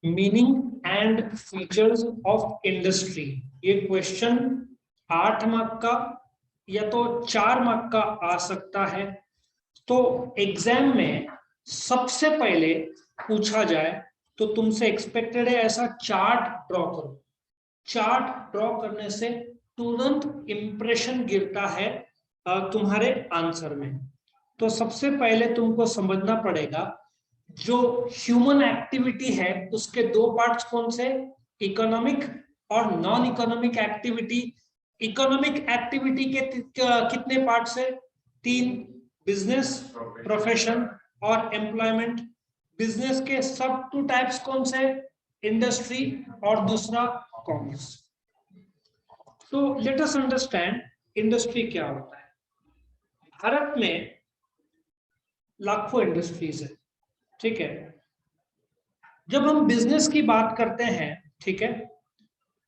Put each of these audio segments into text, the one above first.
Meaning and features of industry. ये question 8 mark का या तो 4 मार्क का आ सकता है। तो एग्जाम में सबसे पहले पूछा जाए तो तुमसे एक्सपेक्टेड है ऐसा चार्ट ड्रॉ करो। चार्ट ड्रॉ करने से तुरंत इंप्रेशन गिरता है तुम्हारे आंसर में। तो सबसे पहले तुमको समझना पड़ेगा जो ह्यूमन एक्टिविटी है उसके दो पार्ट्स कौन से, इकोनॉमिक और non economic activity. Economic activity के कितने पार्ट्स है, 3, बिजनेस, प्रोफेशन और एम्प्लॉयमेंट। बिजनेस के सब 2 टाइप्स कौन से, इंडस्ट्री और दूसरा कॉमर्स। तो लेट अस अंडरस्टैंड इंडस्ट्री क्या होता है। भारत में लाखों इंडस्ट्रीज है, ठीक है। जब हम बिजनेस की बात करते हैं, ठीक है,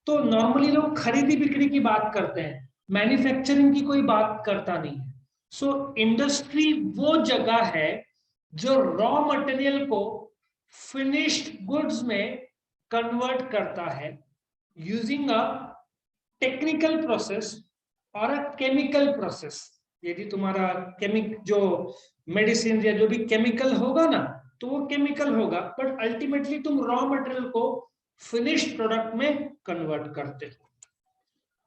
तो नॉर्मली लोग खरीदी बिक्री की बात करते हैं, मैन्युफैक्चरिंग की कोई बात करता नहीं है। सो इंडस्ट्री वो जगह है जो रॉ मटेरियल को फिनिश्ड गुड्स में कन्वर्ट करता है यूजिंग अ टेक्निकल प्रोसेस और अ केमिकल प्रोसेस। यदि तुम्हारा जो मेडिसिन या जो भी केमिकल होगा ना, तो वो केमिकल होगा, बट अल्टीमेटली तुम रॉ मटेरियल को फिनिश्ड प्रोडक्ट में कन्वर्ट करते हो,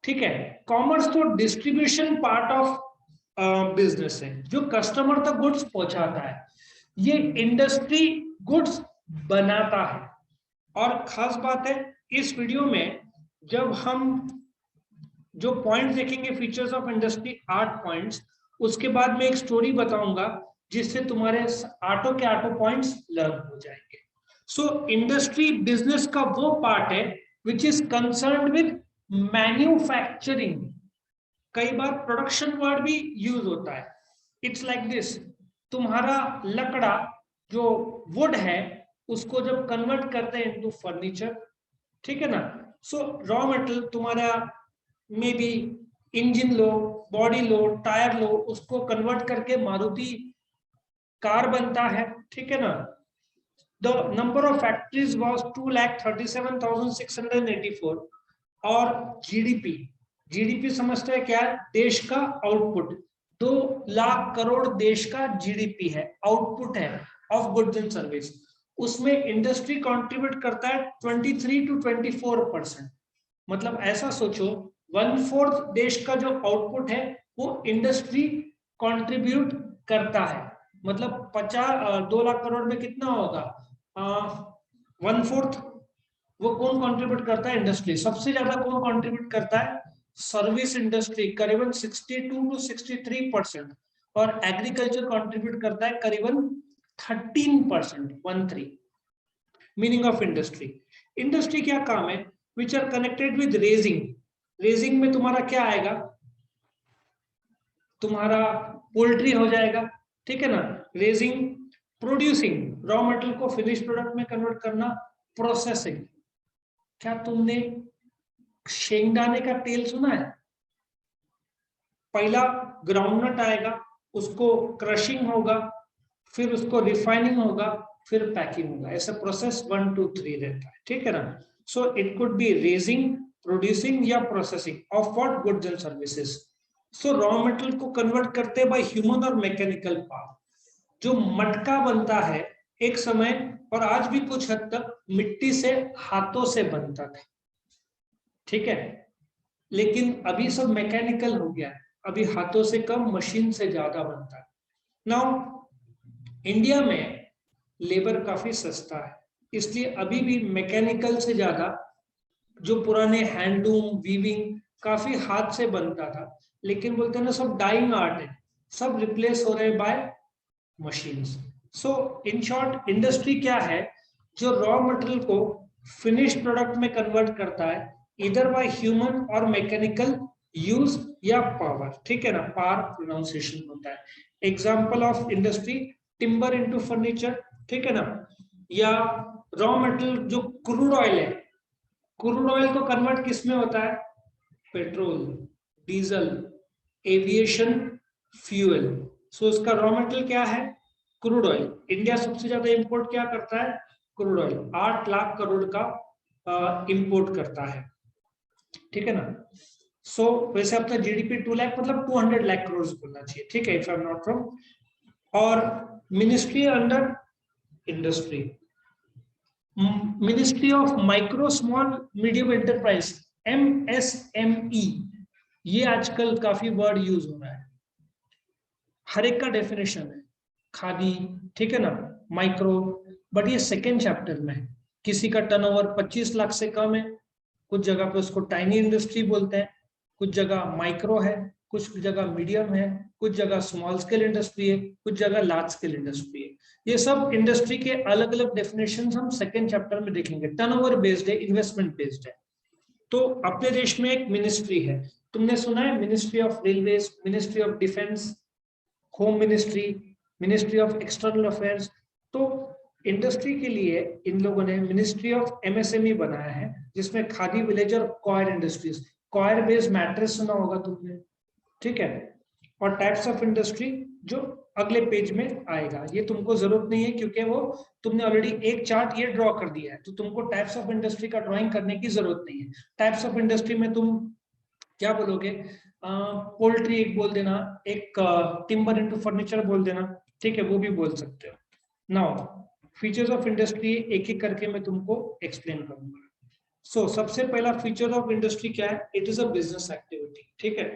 ठीक है। कॉमर्स तो डिस्ट्रीब्यूशन पार्ट ऑफ बिजनेस है, जो कस्टमर तक गुड्स पहुंचाता है। ये इंडस्ट्री गुड्स बनाता है। और खास बात है इस वीडियो में जब हम जो पॉइंट्स देखेंगे फीचर्स ऑफ इंडस्ट्री 8 पॉइंट्स, उसके बाद में एक स्टोरी बताऊंगा जिससे तुम्हारे आठों के आठों पॉइंट्स लर्न हो जाएंगे। सो इंडस्ट्री बिजनेस का वो पार्ट है which is concerned with manufacturing. कई बार प्रोडक्शन वर्ड भी यूज होता है। इट्स लाइक दिस, तुम्हारा लकड़ा जो वुड है उसको जब कन्वर्ट करते हैं इनटू फर्नीचर, ठीक है ना। सो रॉ मटेरियल तुम्हारा मे बी इंजन लो, बॉडी लो, टायर लो, उसको कन्वर्ट करके मारुति कार बनता है, ठीक है ना। The number of factories was 2,37,684। और जीडीपी, जीडीपी समझते हैं क्या है, देश का आउटपुट। 2 लाख करोड़ देश का जीडीपी है, आउटपुट है ऑफ गुड्स एंड सर्विस। उसमें इंडस्ट्री कंट्रीब्यूट करता है 23 to 24%। मतलब ऐसा सोचो 1/4 देश का जो आउटपुट है वो इंडस्ट्री कंट्रीब्यूट करता है। मतलब 2 लाख करोड़ में कितना होगा, 1/4 वो कौन कंट्रीब्यूट करता है, इंडस्ट्री। सबसे ज्यादा कौन कंट्रीब्यूट करता है, सर्विस इंडस्ट्री, करीबन 62 to 63%। और एग्रीकल्चर कंट्रीब्यूट करता है करीबन 13%, 13। मीनिंग ऑफ इंडस्ट्री, इंडस्ट्री क्या काम है, which are connected with raising. Raising में तुम्हारा क्या आएगा, तुम्हारा पोल्ट्री हो जाएगा, ठीक है ना। रेजिंग, प्रोड्यूसिंग रॉ मटेरियल को फिनिश प्रोडक्ट में कन्वर्ट करना, प्रोसेसिंग। क्या तुमने शेंगदाने का तेल सुना है, पहला ग्राउंडनट आएगा, उसको क्रशिंग होगा, फिर उसको रिफाइनिंग होगा, फिर पैकिंग होगा। ऐसा प्रोसेस 1 2 3 रहता है, ठीक है ना। So it could be raising, producing या processing of what, goods and services. So raw material को कन्वर्ट करते हैं बाय ह्यूमन और मैकेनिकल पावर। जो मटका बनता है एक समय, और आज भी कुछ हद तक, मिट्टी से, हाथों से बनता था, ठीक है। लेकिन अभी सब मैकेनिकल हो गया है, अभी हाथों से कम मशीन से ज्यादा बनता है। नाउ इंडिया में लेबर काफी सस्ता है, इसलिए अभी भी मैकेनिकल से ज्यादा जो पुराने हैंडलूम, वीविंग काफी हाथ से बनता था, लेकिन बोलते हैं ना सब डाइंग आर्ट है, सब रिप्लेस हो रहे हैं by machines. So in short industry क्या है, जो रॉ मटेरियल को फिनिश प्रोडक्ट में कन्वर्ट करता है, इधर बाय ह्यूमन और मैकेनिकल यूज या पावर, ठीक है ना, पावर प्रोनाउंसिएशन होता है। Example of industry, timber into furniture, ठीक है ना। या रॉ मटेरियल जो क्रूड ऑयल है, क्रूड ऑयल को कन्वर्ट किस में होता है, petrol, diesel, aviation fuel. So उसका रॉ मटेरियल क्या है, क्रूड ऑयल। इंडिया सबसे ज्यादा इंपोर्ट क्या करता है, क्रूड ऑयल 8 लाख करोड़ का इंपोर्ट करता है, ठीक है ना। सो वैसे अपना जीडीपी 2 लाख मतलब 200 लाख करोड़ बोलना चाहिए, ठीक है, if I am not wrong. और ministry under industry, ministry of micro small medium enterprise, MSME, ये आजकल काफी वर्ड यूज हो रहा है, हर एक का डेफिनेशन है, खादी, ठीक है ना, माइक्रो, बट ये सेकेंड चैप्टर में है। किसी का टर्नओवर 25 लाख से कम है, कुछ जगह पे उसको टाइनी इंडस्ट्री बोलते हैं, कुछ जगह माइक्रो है, कुछ जगह मीडियम है, कुछ जगह स्मॉल स्केल इंडस्ट्री है, कुछ जगह लार्ज स्केल इंडस्ट्री है। ये सब इंडस्ट्री के अलग अलग डेफिनेशन हम सेकेंड चैप्टर में देखेंगे। टर्नओवर बेस्ड है, इन्वेस्टमेंट बेस्ड है। तो अपने देश में एक मिनिस्ट्री है, तुमने सुना है ministry of railways, ministry of defence, home ministry, ministry of external affairs. तो इंडस्ट्री के लिए इन लोगों ने मिनिस्ट्री ऑफ MSME बनाया है, जिसमें खादी, विलेज और coir industries, coir based mattress सुना होगा तुमने, ठीक है। और टाइप्स ऑफ इंडस्ट्री जो अगले पेज में आएगा, ये तुमको जरूरत नहीं है क्योंकि वो तुमने ऑलरेडी एक चार्ट ये ड्रॉ कर दिया है, तो तुमको टाइप्स ऑफ इंडस्ट्री का ड्राइंग करने की जरूरत नहीं है। टाइप्स ऑफ इंडस्ट्री में तुम क्या बोलोगे, पोल्ट्री एक बोल देना, एक टिम्बर इनटू फर्नीचर बोल देना, ठीक है, वो भी बोल सकते हो। नाउ फीचर्स ऑफ इंडस्ट्री एक एक करके मैं तुमको एक्सप्लेन करूंगा। सो सबसे पहला फीचर ऑफ इंडस्ट्री क्या है, it is a business activity, ठीक है।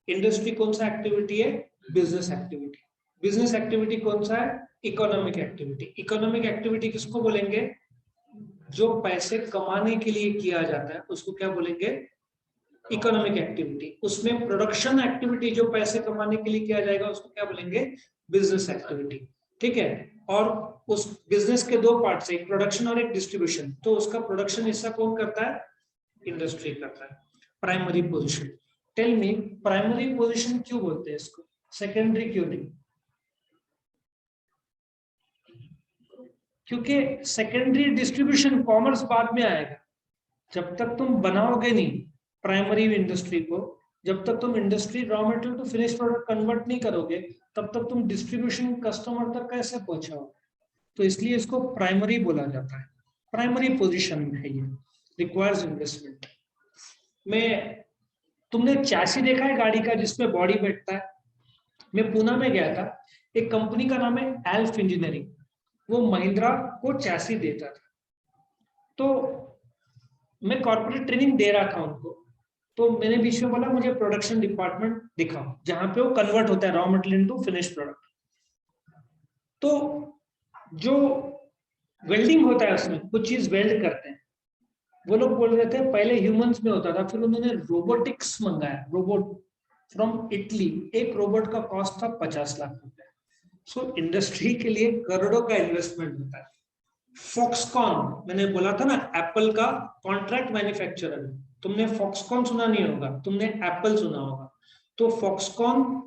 इंडस्ट्री कौन सा एक्टिविटी है, बिजनेस एक्टिविटी। बिजनेस एक्टिविटी कौन सा है, इकोनॉमिक एक्टिविटी। इकोनॉमिक एक्टिविटी किसको बोलेंगे, जो पैसे कमाने के लिए किया जाता है उसको क्या बोलेंगे, इकोनॉमिक एक्टिविटी। उसमें प्रोडक्शन एक्टिविटी जो पैसे कमाने के लिए किया जाएगा उसको क्या बोलेंगे, बिजनेस एक्टिविटी, ठीक है। और उस बिजनेस के दो पार्ट्स है, एक प्रोडक्शन और एक डिस्ट्रीब्यूशन। तो उसका प्रोडक्शन हिस्सा कौन करता है, इंडस्ट्री करता है। Primary position, tell me primary position क्यों बोलते हैं इसको, सेकेंडरी क्यों नहीं? क्योंकि सेकेंडरी डिस्ट्रीब्यूशन कॉमर्स बाद में आएगा। जब तक तुम बनाओगे नहीं प्राइमरी इंडस्ट्री को, जब तक तुम industry raw material to finish product convert नहीं करोगे, तब तक तुम डिस्ट्रीब्यूशन कस्टमर तक कैसे पहुंचाओगे? तो इसलिए इसको प्राइमरी बोला जाता है। प्राइमरी पोजीशन में है ये, रिक्वायर्स इन्वेस्टमेंट। में तुमने चैसी देखा है गाड़ी का जिसमें बॉडी बैठता है? मैं पूना में गया था, एक कंपनी का नाम है एल्फ इंजीनियरिंग, वो महिंद्रा को चैसी देता था। तो मैं कॉर्पोरेट ट्रेनिंग दे रहा था उनको, तो मैंने बीच में बोला मुझे प्रोडक्शन डिपार्टमेंट दिखाओ जहां पे वो कन्वर्ट होता है raw material into finish product. तो जो वेल्डिंग होता है उसमें कुछ चीज वेल्ड करते हैं, वो लोग बोल रहे थे पहले ह्यूमंस में होता था, फिर उन्होंने रोबोटिक्स मंगाया, रोबोट फ्रॉम इटली। एक रोबोट का कॉस्ट था 50 लाख रुपए। सो इंडस्ट्री के लिए करोड़ों का इन्वेस्टमेंट होता है। फॉक्सकॉन, मैंने बोला था ना एप्पल का कॉन्ट्रैक्ट मैन्युफैक्चरर, तुमने फॉक्सकॉन सुना नहीं होगा, तुमने एप्पल सुना होगा। तो फॉक्सकॉन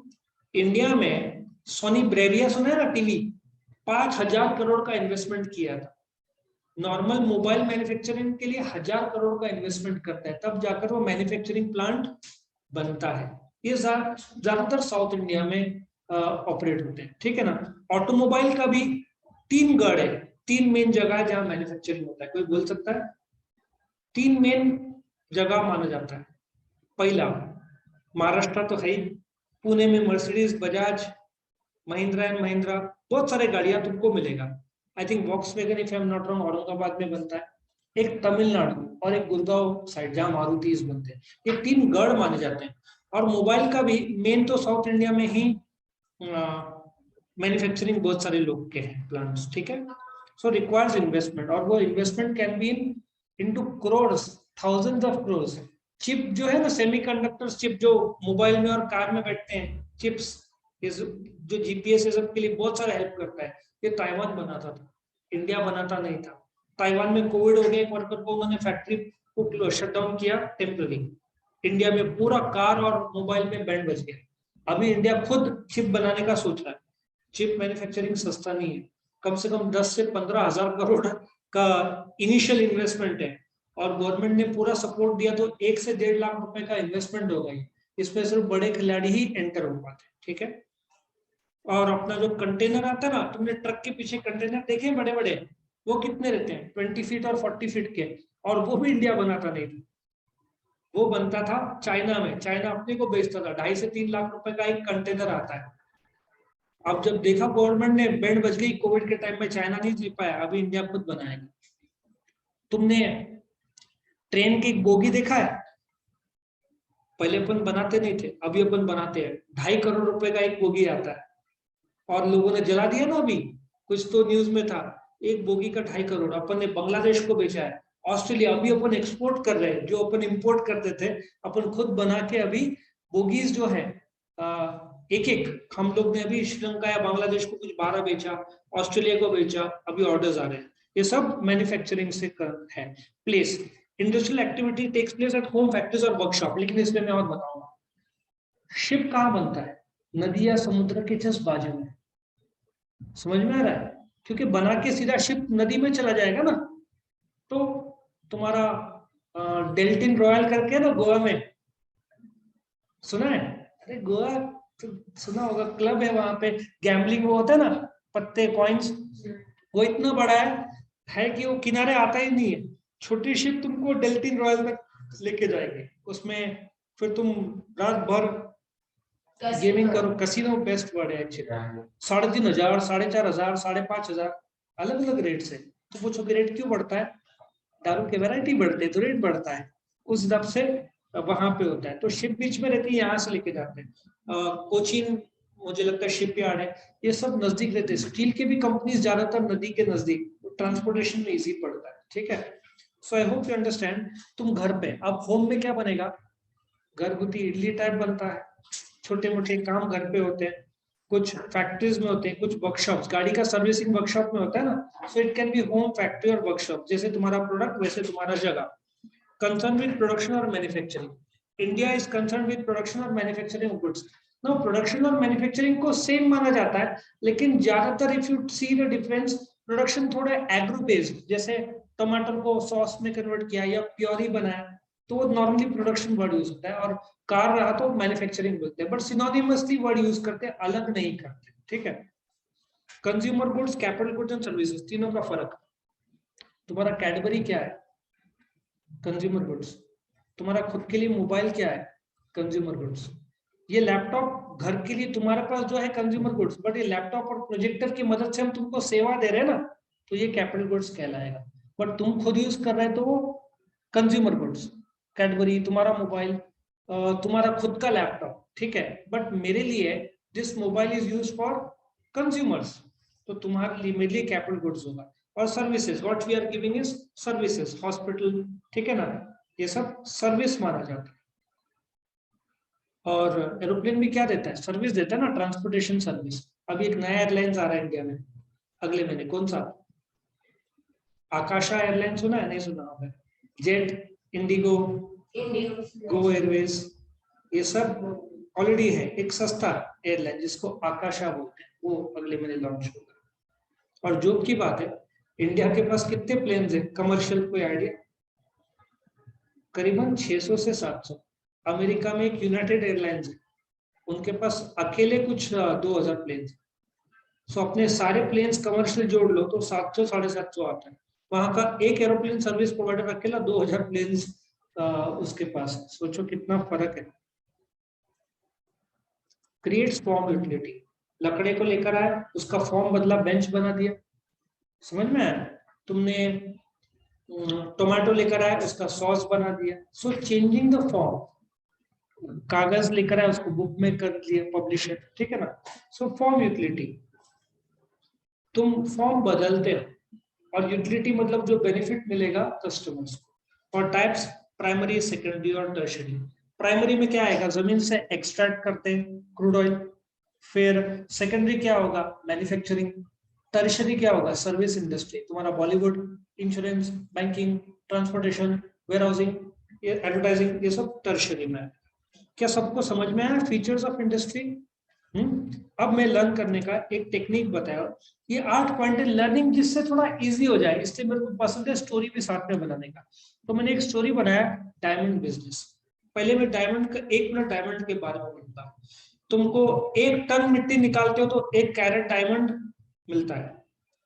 इंडिया में, सोनी ब्रेविया सुना है ना टीवी, 5,000 करोड़ का इन्वेस्टमेंट किया था। नॉर्मल मोबाइल मैन्युफैक्चरिंग के लिए 1,000 करोड़ का इन्वेस्टमेंट करता है, तब जाकर वो मैन्युफैक्चरिंग प्लांट बनता है। ये ज्यादातर साउथ इंडिया में ऑपरेट होते हैं, ठीक है ना। ऑटोमोबाइल का भी 3 गढ़ है, 3 मेन जगह है जहां मैन्युफैक्चरिंग होता है। कोई बोल सकता है? 3 मेन जगह माना जाता है। पहला महाराष्ट्र तो है ही, पुणे में मर्सिडीज, बजाज, महिंद्रा एंड महिंद्रा, बहुत सारे गाड़ियां तुमको मिलेगा। I think Volkswagen if I am not wrong Aurangabad में बनता है। एक तमिलनाडु और एक गुड़गांव साइड जहां मारुतिज बनते हैं। ये 3 गढ़ माने जाते हैं। और मोबाइल का भी मेन तो साउथ इंडिया में ही मैन्युफैक्चरिंग बहुत सारे लोग के हैं प्लांट्स, ठीक है। सो रिक्वायर्स इन्वेस्टमेंट, और वो investment can be into crores, thousands of crores. Chip जो है ना, सेमीकंडक्टर चिप जो मोबाइल में और कार में बैठते हैं, चिप्स जो जीपीएस सब के लिए बहुत सारा हेल्प करता है, ये ताइवान बनाता था, इंडिया बनाता नहीं था। ताइवान में कोविड हो गया, एक वर्कर को उन्होंने फैक्ट्री को शट डाउन किया टेम्पररी। इंडिया में पूरा कार और मोबाइल में बैंड बज गया। अभी इंडिया खुद चिप बनाने का सोच रहा है। चिप मैन्युफैक्चरिंग सस्ता नहीं है, कम से कम 10 से 15,000 करोड़ का इनिशियल इन्वेस्टमेंट है, और गवर्नमेंट ने पूरा सपोर्ट दिया तो 1 से 1.5 लाख रुपए का इन्वेस्टमेंट होगा। इसमें सिर्फ बड़े खिलाड़ी ही एंटर हो पाते, ठीक है। और अपना जो कंटेनर आता है ना, तुमने ट्रक के पीछे कंटेनर देखे बड़े बड़े, वो कितने रहते हैं 20 फीट और 40 फीट के, और वो भी इंडिया बनाता नहीं था, वो बनता था चाइना में, चाइना अपने को बेचता था, 2.5 से 3 लाख रुपए का एक कंटेनर आता है। अब जब देखा गवर्नमेंट ने, बैंड बज गई, कोविड के टाइम में चाइना नहीं जी पाया, अभी इंडिया खुद बनाएगा। तुमने ट्रेन की एक बोगी देखा है? पहले अपन बनाते नहीं थे, अभी अपन बनाते हैं। 2.5 करोड़ रुपए का एक बोगी आता है, और लोगों ने जला दिया ना, अभी कुछ तो न्यूज में था, एक बोगी का 2.5 करोड़। अपन ने बांग्लादेश को बेचा है, ऑस्ट्रेलिया। अभी अपन एक्सपोर्ट कर रहे हैं, जो अपन इंपोर्ट करते थे अपन खुद बना के अभी बोगीज जो है एक एक, हम लोग ने अभी श्रीलंका या बांग्लादेश को कुछ 12 बेचा, ऑस्ट्रेलिया को बेचा, अभी ऑर्डर्स आ रहे हैं। ये सब मैन्युफैक्चरिंग से है। Place, industrial activity takes place at home, factories और वर्कशॉप। लेकिन इसमें मैं और बताऊंगा, शिप कहाँ बनता है? नदी या समुद्र के जस्ट बाजू में। समझ में आ रहा है? क्योंकि बना के सीधा शिप नदी में चला जाएगा ना। तो तुम्हारा डेल्टिन रॉयल करके ना गोवा में, सुना है? अरे गोवा तो सुना होगा, क्लब है वहां पे, गैम्बलिंग वो होता है ना, पत्ते कॉइन्स, वो इतना बड़ा है कि वो किनारे आता ही नहीं है। छोटी शिप तुमको डेल्टिन रॉयल तक लेके जाएगी, उसमें फिर तुम रात भर गेमिंग करो। कसिनो बेस्ट वर्ड है एक्चुअली। 3,500, 4,500, 5,500 अलग अलग रेट से। तो पूछो कि रेट क्यों बढ़ता है? दारू के वैरायटी बढ़ते हैं तो रेट बढ़ता है, उस हिसाब से वहां पे होता है। तो शिप बीच में रहती है, यहाँ से लेके जाते हैं। कोचीन मुझे लगता है शिप यार्ड है, ये सब नजदीक रहते हैं। स्टील के भी कंपनीज ज्यादातर नदी के नजदीक, ट्रांसपोर्टेशन में इजी पड़ता है। ठीक है, सो आई होप यू अंडरस्टैंड। तुम घर पे, अब होम में क्या बनेगा? घरगुती इडली टाइप बनता है, छोटे मोटे काम घर पे होते हैं, कुछ फैक्ट्रीज में होते हैं, कुछ वर्कशॉप्स, गाड़ी का सर्विसिंग वर्कशॉप में होता है ना। So it can be home, factory और वर्कशॉप। जैसे तुम्हारा प्रोडक्ट वैसे तुम्हारा जगह। कंसर्न विद प्रोडक्शन और manufacturing, India is concern with production और मैन्युफैक्चरिंग गुड्स। नो, प्रोडक्शन और मैन्युफैक्चरिंग को सेम माना जाता है, लेकिन ज्यादातर if you see the difference, production थोड़ा एग्रो बेस्ड, जैसे टमाटर को सॉस में कन्वर्ट किया या प्योरी बनाया, तो वो नॉर्मली प्रोडक्शन वर्ड यूज होता है, और कार रहा तो मैन्युफैक्चरिंग बोलते हैं, बट सिनोनिमसली वर्ड यूज करते हैं, अलग नहीं करते। ठीक है, consumer goods, capital goods and services, तीनों का फर्क। तुम्हारा कैडबरी क्या है? Consumer goods. तुम्हारा खुद के लिए मोबाइल क्या है? Consumer goods. ये लैपटॉप घर के लिए तुम्हारे पास जो है कंज्यूमर गुड्स, बट ये लैपटॉप और प्रोजेक्टर की मदद से हम तुमको सेवा दे रहे हैं ना, तो ये कैपिटल गुड्स कहलाएगा। बट तुम खुद यूज कर रहे हो तो वो कंज्यूमर गुड्स। कैडबरी, तुम्हारा मोबाइल, तुम्हारा खुद का लैपटॉप, ठीक है, बट मेरे लिए this mobile is use for consumers, तो तुम्हारे लिए, मेरे लिए कैपिटल गुड्स होगा। और services, what we are giving is services, hospital, ठीक है ना, ये सब सर्विस माना जाता है। और एरोप्लेन भी क्या देता है? सर्विस देता है ना, ट्रांसपोर्टेशन सर्विस। अभी एक नया एयरलाइंस आ रहा है इंडिया में अगले महीने, कौन सा? आकाशा एयरलाइन, सुना है? नहीं सुना होगा। जेट, इंडिगो, गो एयरवेज, ये सब ऑलरेडी है। एक सस्ता एयरलाइन जिसको आकाशा बोलते हैं, वो अगले महीने लॉन्च होगा। और जोक की बात है, इंडिया के पास कितने प्लेन है कमर्शियल, कोई आइडिया? करीबन 600 से 700। अमेरिका में एक यूनाइटेड एयरलाइंस है, उनके पास अकेले कुछ 2,000 प्लेन। सो अपने सारे प्लेन्स कमर्शियल जोड़ लो तो 700 750 आता है। वहां का एक एरोप्लेन सर्विस प्रोवाइडर अकेला 2,000 प्लेन उसके पास है। सोचो कितना फर्क है। क्रिएट्स फॉर्म यूटिलिटी, लकड़े को लेकर आया, उसका फॉर्म बदला, बेंच बना दिया। समझ में आया? तुमने टोमेटो लेकर आया, उसका सॉस बना दिया। सो चेंजिंग द फॉर्म। कागज लेकर आया, उसको बुक में कर दिया, पब्लिशर, ठीक है ना। सो फॉर्म यूटिलिटी, तुम फॉर्म बदलते हो, और यूटिलिटी मतलब जो बेनिफिट मिलेगा कस्टमर्स को। और टाइप्स, प्राइमरी, सेकेंडरी और टर्शरी। प्राइमरी में क्या आएगा? जमीन से एक्सट्रैक्ट करते हैं क्रूड ऑयल। फिर सेकेंडरी क्या होगा? मैन्युफैक्चरिंग। टर्शरी क्या होगा? सर्विस इंडस्ट्री, तुम्हारा Bollywood, insurance, banking, transportation, warehousing, advertising, ये सब टर्शरी में है। क्या सबको समझ में आया फीचर्स ऑफ इंडस्ट्री? अब मैं लर्न करने का एक टेक्निक बताया, ये 8 पॉइंट लर्निंग जिससे थोड़ा इजी हो जाए, इसलिए मेरे को पसंद है स्टोरी भी साथ में बनाने का। तो मैंने एक स्टोरी बनाया, डायमंड बिजनेस। पहले मैं डायमंड का 1 मिनट डायमंड के बारे में बोलता हूँ। तुमको 1 टन मिट्टी निकालते हो तो 1 कैरेट डायमंड मिलता है।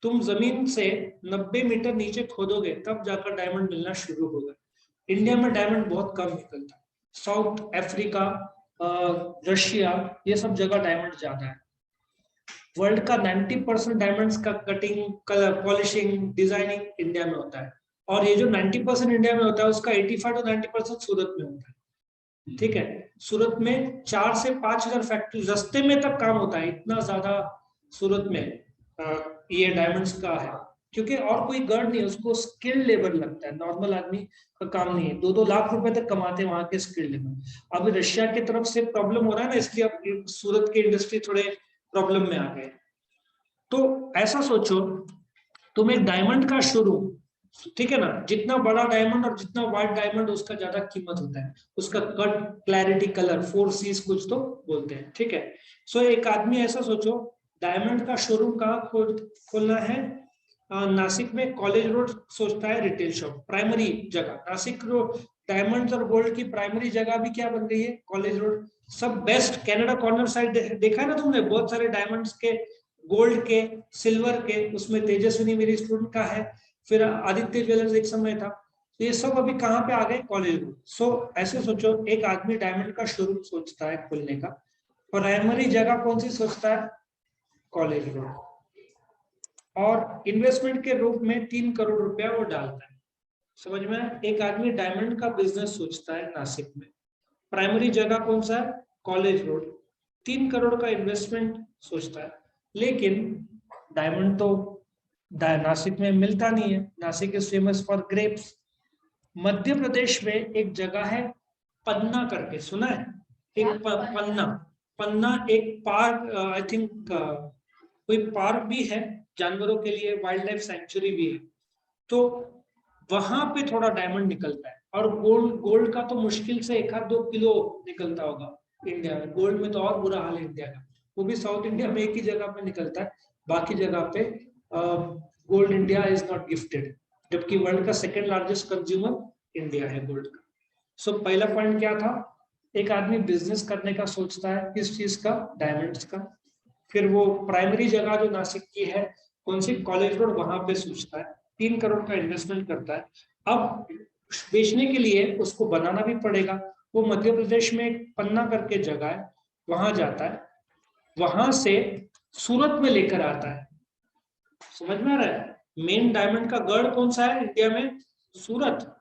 तुम जमीन से 90 मीटर नीचे खोदोगे तब जाकर डायमंड मिलना शुरू होगा। इंडिया में डायमंड बहुत कम निकलता है। साउथ अफ्रीका, रशिया, ये सब जगह डायमंड ज्यादा है। वर्ल्ड का 90% डायमंड्स का cutting, colour, polishing, designing India में होता है। और ये जो 90% इंडिया में होता है उसका 85 to 90% सूरत में होता है। ठीक है, सूरत में 4 से 5 हजार फैक्ट्री, रस्ते में तक काम होता है। इतना ज्यादा सूरत में ये डायमंड्स का है, क्योंकि और कोई गर्ड नहीं, उसको स्किल्ड लेबर लगता है, नॉर्मल आदमी का काम नहीं है। 2-2 लाख रुपए तक कमाते हैं वहां के स्किल्ड लेबर। अभी रशिया की तरफ से प्रॉब्लम हो रहा है ना, इसलिए अब सूरत के इंडस्ट्री थोड़े प्रॉब्लम में आ गए। तो ऐसा सोचो, तुम एक डायमंड का शोरूम, ठीक है ना, जितना बड़ा डायमंड और जितना वाइट डायमंड उसका ज्यादा कीमत होता है। उसका कट, क्लैरिटी, कलर, 4 C's कुछ तो बोलते हैं। ठीक है, सो एक आदमी ऐसा सोचो, डायमंड का शोरूम कहाँ खोलना है? नासिक में कॉलेज रोड सोचता है रिटेल शॉप, प्राइमरी जगह नासिक रोड। डायमंड्स और गोल्ड की प्राइमरी जगह भी क्या बन गई है? College road. सब बेस्ट कनाडा कॉर्नर साइड देखा है ना तुमने, बहुत सारे डायमंड्स के, गोल्ड के, सिल्वर के, उसमें तेजस्विनी मेरी स्टूडेंट का है, फिर आदित्य ज्वेलर्स एक समय था। तो ये सब अभी कहाँ पे आ गए? College road. सो ऐसे सोचो, एक आदमी डायमंड का शोरूम सोचता है खोलने का, प्राइमरी जगह कौन सी सोचता है? College road. और इन्वेस्टमेंट के रूप में 3 करोड़ रुपया वो डालता है। समझ में? एक आदमी डायमंड का बिजनेस सोचता है नासिक में, प्राइमरी जगह कौन सा है? College road. 3 करोड़ का इन्वेस्टमेंट सोचता है, लेकिन डायमंड तो नासिक में मिलता नहीं है। Nashik is famous for grapes. Madhya Pradesh में एक जगह है पन्ना करके, सुना है? एक पन्ना, पन्ना एक पार्क, आई थिंक कोई पार्क भी है जानवरों के लिए, वाइल्ड लाइफ सेंचुरी भी है। तो वहां पे थोड़ा डायमंड निकलता है। और गोल्ड का तो मुश्किल से 1-2 किलो निकलता होगा इंडिया में। गोल्ड में तो और बुरा हाल है इंडिया का, वो भी साउथ इंडिया में एक ही जगह पे निकलता है, बाकी जगह पे gold India is not gifted, जबकि वर्ल्ड का सेकंड लार्जेस्ट कंज्यूमर इंडिया है गोल्ड का। सो पहला पॉइंट क्या था? एक आदमी बिजनेस करने का सोचता है, किस चीज का? डायमंड्स का। फिर वो प्राइमरी जगह जो नासिक की है, कौन सी? कॉलेज रोड, वहां पे सोचता है। 3 करोड़ का इन्वेस्टमेंट करता है। अब बेचने के लिए उसको बनाना भी पड़ेगा। वो मध्य प्रदेश में एक पन्ना करके जगह है, वहां जाता है, वहां से सूरत में लेकर आता है। समझ में आ रहा है? मेन डायमंड का गढ़ कौन सा है इंडिया में? सूरत।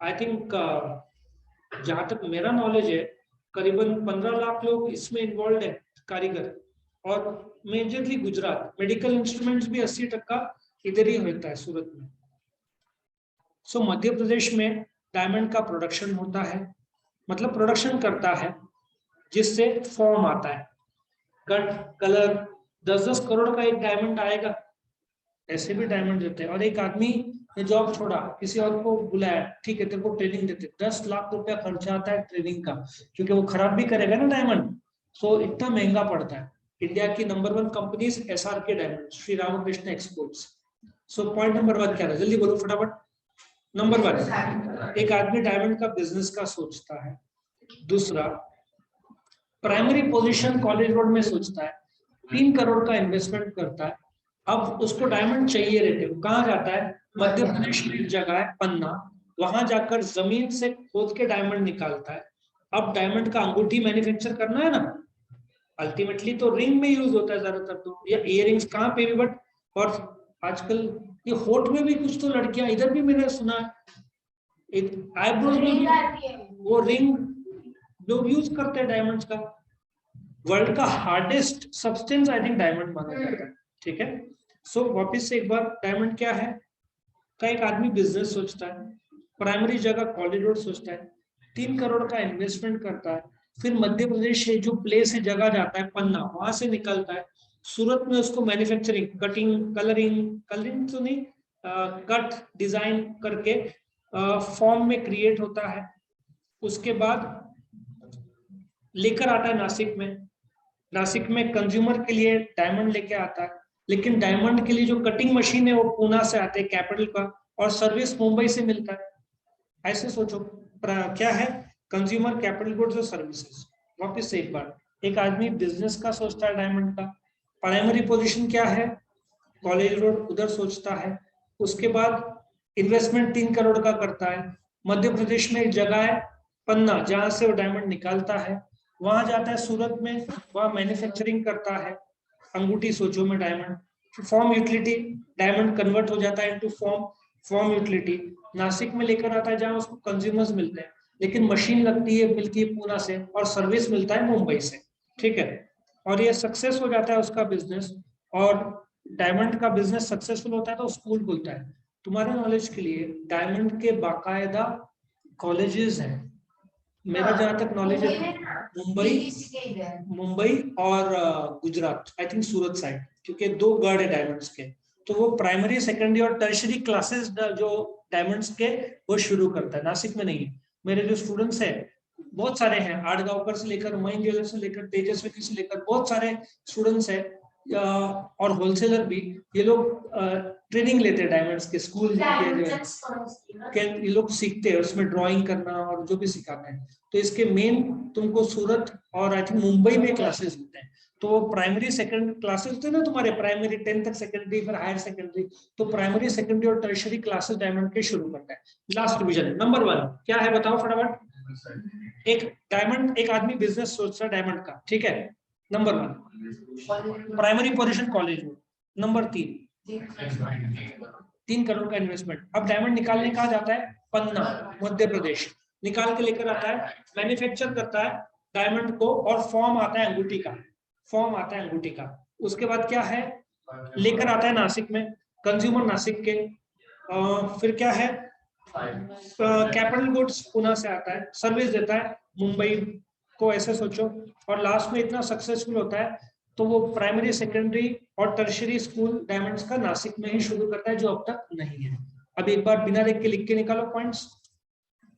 आई थिंक जहां तक मेरा नॉलेज है, करीबन 15 लाख लोग इसमें इन्वॉल्व है, कारीगर। और मेजरली गुजरात, मेडिकल इंस्ट्रूमेंट्स भी 80% इधर ही होता है, सूरत में। सो मध्य प्रदेश में डायमंड का प्रोडक्शन होता है, मतलब प्रोडक्शन करता है, जिससे फॉर्म आता है, कट, कलर। 10-10 करोड़ का एक डायमंड आएगा, ऐसे भी डायमंड देते हैं। और एक आदमी ने जॉब छोड़ा, किसी और को बुलाया, ठीक है तेरे को ट्रेनिंग देते, 10 लाख रुपया खर्चा आता है ट्रेनिंग का, क्योंकि वो खराब भी करेगा ना डायमंड। सो इतना महंगा पड़ता है। इंडिया की number 1 companies SRK diamond, Shri Ramakrishna exports. So point number 1 क्या है? जल्दी बोलो फटाफट। नंबर 1, एक आदमी डायमंड का बिजनेस का सोचता है। दूसरा, प्राइमरी पोजीशन कॉलेज रोड में सोचता है, 3 करोड़ का इन्वेस्टमेंट करता है। अब उसको डायमंड चाहिए रहते, वो कहाँ जाता है? मध्य प्रदेश में एक जगह है पन्ना, वहां जाकर जमीन से खोद के डायमंड निकालता है। अब डायमंड का अंगूठी मैन्युफैक्चर करना है ना, अल्टीमेटली तो रिंग में यूज होता है ज्यादातर, तो या इयररिंग्स कहाँ पे भी, बट और आजकल ये होठ में भी कुछ तो लड़कियां, इधर भी मैंने सुना है, आईब्रोज में भी वो रिंग लोग यूज करते हैं डायमंड्स का। वर्ल्ड का hardest substance I think diamond माना जाता है। ठीक है, सो वापिस से एक बार, डायमंड क्या है? का एक आदमी बिजनेस सोचता है, प्राइमरी जगह कॉलेज रोड सोचता है, 3 करोड़ का इन्वेस्टमेंट करता है। फिर मध्य प्रदेश से जो प्लेस है, जगह जाता है पन्ना, वहां से निकलता है सूरत में, उसको मैन्युफैक्चरिंग, कटिंग, कलरिंग तो नहीं, कट, डिजाइन करके फॉर्म में क्रिएट होता है। उसके बाद लेकर आता है नासिक में। नासिक में कंज्यूमर के लिए डायमंड लेके आता है, लेकिन डायमंड के लिए जो कटिंग मशीन है वो पूना से आते हैं, कैपिटल का, और सर्विस मुंबई से मिलता है। ऐसे सोचो, क्या है? कंज्यूमर, कैपिटल गुड्स और सर्विसेज। वापिस से एक बार, एक आदमी बिजनेस का सोचता है डायमंड का, प्राइमरी पोजीशन क्या है? कॉलेज रोड उधर सोचता है। उसके बाद इन्वेस्टमेंट 3 करोड़ का करता है। मध्य प्रदेश में एक जगह है पन्ना, जहां से वो डायमंड निकालता है, वहां जाता है सूरत में, वहां मैन्युफैक्चरिंग करता है, अंगूठी सोचो में diamond, form utility, diamond convert हो जाता है इनटू फॉर्म यूटिलिटी, नासिक में लेकर आता है जहां उसको कंज्यूमर्स मिलते हैं, लेकिन मशीन लगती है मिलती है पूना से, और सर्विस मिलता है मुंबई से, ठीक है। और ये सक्सेस हो जाता है उसका बिजनेस, और डायमंड का बिजनेस सक्सेसफुल होता है तो स्कूल खुलता है। तुम्हारे नॉलेज के लिए डायमंड के बाकायदा कॉलेजेस हैं, मेरा जहां तक नॉलेज है मुंबई और Gujarat, I think Surat side, क्योंकि 2 गढ़ है डायमंड्स के, तो वो प्राइमरी सेकेंडरी और टर्शरी क्लासेस जो डायमंड्स के वो शुरू करता है, नासिक में नहीं है। मेरे जो स्टूडेंट्स हैं बहुत सारे हैं, आठगांवकर से लेकर मइन ज्वेलर से लेकर तेजस्वी से लेकर बहुत सारे स्टूडेंट्स हैं, और होलसेलर भी, ये लोग ट्रेनिंग लेते हैं डायमंड्स के स्कूल के ये लोग सीखते हैं उसमें ड्राइंग करना और जो भी सिखाते हैं। तो इसके मेन तुमको सूरत और आई थिंक मुंबई में क्लासेस होते हैं। तो प्राइमरी सेकंड क्लासेस होते हैं ना तुम्हारे, प्राइमरी 10 तक सेकेंडरी, फिर हायर सेकेंडरी, तो प्राइमरी सेकेंडरी और टर्शरी क्लासेस डायमंड के शुरू करता है। लास्ट डिवीजन नंबर 1 क्या है बताओ फटाफट। एक आदमी बिजनेस सोचता है डायमंड का, ठीक है। नंबर 1 प्राइमरी पोजीशन कॉलेज में। नंबर 3 करोड़ का इन्वेस्टमेंट। अब डायमंड निकालने कहा जाता है पन्ना, मध्य प्रदेश, निकाल के लेकर आता है, मैन्युफैक्चर करता है डायमंड को, और फॉर्म आता है अंगूठी का, उसके बाद क्या है, लेकर आता है नासिक में, कंज्यूमर नासिक के, फिर क्या है, कैपिटल गुड्स पुणे से आता है, सर्विस देता है मुंबई को, ऐसे सोचो, और लास्ट में इतना सक्सेसफुल होता है तो वो प्राइमरी सेकेंडरी और टर्शरी स्कूल डायमंड्स का नासिक में ही शुरू करता है, जो अब तक नहीं है। अब एक बार बिना देख के लिख के निकालो पॉइंट्स।